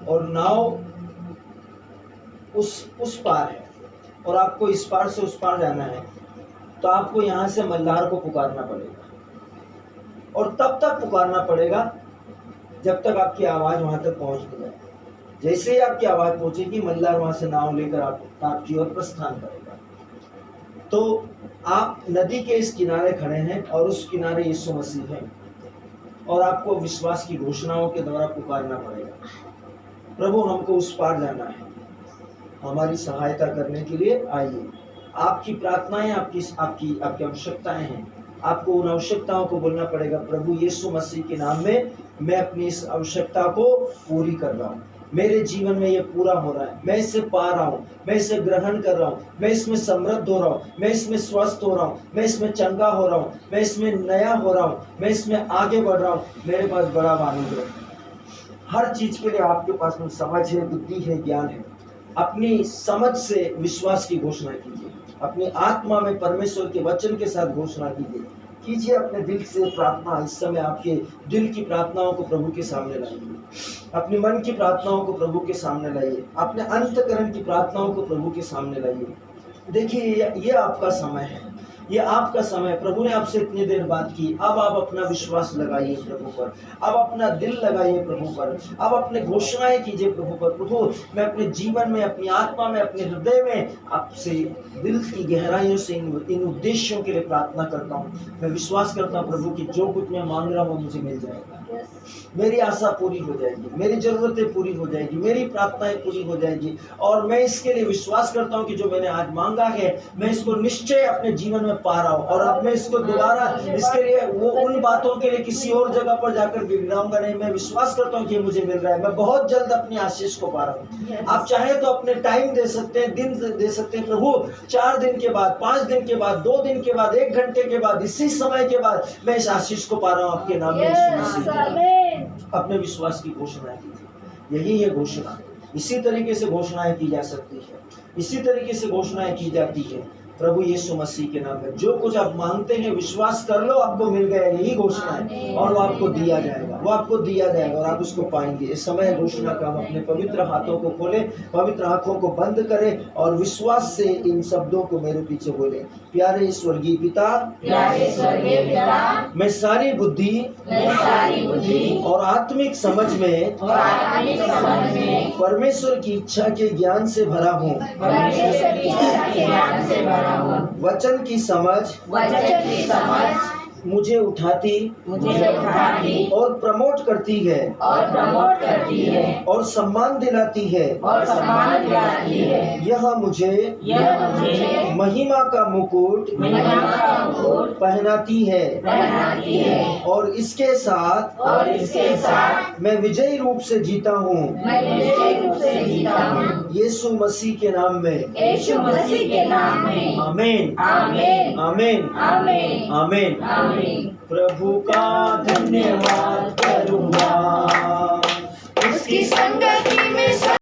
और नाव उस पार है और आपको इस पार से उस पार जाना है, तो आपको यहाँ से मल्लार को पुकारना पड़ेगा और तब तक पुकारना पड़ेगा जब तक आपकी आवाज़ वहाँ तक पहुँच नहीं जाए। जैसे ही आपकी आवाज़ पहुँचेगी, मल्लार वहाँ से नाव लेकर आपकी ओर प्रस्थान करेगा। तो आप नदी के इस किनारे खड़े हैं और उस किनारे यीशु मसीह है और आपको विश्वास की घोषणाओं के द्वारा पुकारना पड़ेगा, प्रभु हमको उस पार जाना है, हमारी सहायता करने के लिए आइए। आपकी प्रार्थनाएं, आपकी आवश्यकताएं हैं, आपको उन आवश्यकताओं को बोलना पड़ेगा, प्रभु यीशु मसीह के नाम में मैं अपनी इस आवश्यकता को पूरी कर रहा हूँ, मेरे जीवन में ये पूरा हो रहा है, मैं इससे पा रहा हूँ, मैं इसे ग्रहण कर रहा हूँ, मैं इसमें समृद्ध हो रहा हूँ, मैं इसमें स्वस्थ हो रहा हूँ, मैं इसमें चंगा हो रहा हूँ, मैं इसमें नया हो रहा हूँ, मैं इसमें आगे बढ़ रहा हूँ, मेरे पास बड़ा अनुग्रह है। हर चीज के लिए आपके पास में समझ है, बुद्धि है, ज्ञान है। अपनी समझ से विश्वास की घोषणा कीजिए, अपनी आत्मा में परमेश्वर के वचन के साथ घोषणा कीजिए अपने दिल से प्रार्थना। इस समय आपके दिल की प्रार्थनाओं को प्रभु के सामने लाइए, अपने मन की प्रार्थनाओं को प्रभु के सामने लाइए, अपने अंतःकरण की प्रार्थनाओं को प्रभु के सामने लाइए। देखिए ये आपका समय है, ये आपका समय। प्रभु ने आपसे इतनी देर बात की, अब आप अपना विश्वास लगाइए प्रभु पर, अब अपना दिल लगाइए प्रभु पर, अब अपने घोषणाएं कीजिए प्रभु पर। प्रभु मैं अपने जीवन में, अपनी आत्मा में, अपने हृदय में आपसे दिल की गहराइयों से इन उद्देश्यों के लिए प्रार्थना करता हूँ। मैं विश्वास करता हूँ प्रभु कि जो कुछ मैं मांग रहा हूँ मुझे मिल जाएगा, मेरी आशा पूरी हो जाएगी, मेरी जरूरतें पूरी हो जाएगी, मेरी प्रार्थनाएं पूरी हो जाएगी। और मैं इसके लिए विश्वास करता हूँ कि जो मैंने आज मांगा है मैं इसको निश्चय अपने जीवन में पा रहा हूँ और अब मैं इसको दोबारा इसके लिए वो उन बातों के लिए किसी और जगह पर जाकर गिड़गिड़ाऊंगा नहीं। मैं विश्वास करता हूँ कि ये मुझे मिल रहा है, मैं बहुत जल्द अपनी आशीष को पा रहा हूँ। आप चाहे तो अपने टाइम दे सकते हैं, दिन दे सकते हैं। प्रभु 4 दिन के बाद, 5 दिन के बाद, 2 दिन के बाद, 1 घंटे के बाद, इसी समय के बाद मैं इस आशीष को पा रहा हूँ आपके नाम में। अपने विश्वास की घोषणा कीजिए, यही है घोषणा। इसी तरीके से घोषणाएं की जा सकती है, इसी तरीके से घोषणाएं की जाती है प्रभु यीशु मसीह के नाम में। जो कुछ आप मांगते हैं विश्वास कर लो, आपको मिल गया, यही घोषणा है। और वो आपको दिया जाएगा, वो आपको दिया जाएगा और आप उसको पाएंगे। इस समय घोषणा का हम अपने पवित्र हाथों को खोलें, पवित्र आंखों को बंद करें और विश्वास से इन शब्दों को मेरे पीछे बोले। प्यारे स्वर्गीय पिता, मैं सारी बुद्धि और आत्मिक समझ में परमेश्वर की इच्छा के ज्ञान से भरा हूँ। वचन की समझ मुझे उठाती और प्रमोट करती है और सम्मान दिलाती है। यह मुझे महिमा का मुकुट पहनाती है और इसके साथ मैं विजयी रूप से जीता हूँ यीशु मसीह के नाम में। आमीन, आमीन, आमीन। प्रभु का धन्यवाद करूँगा, उसकी संगति में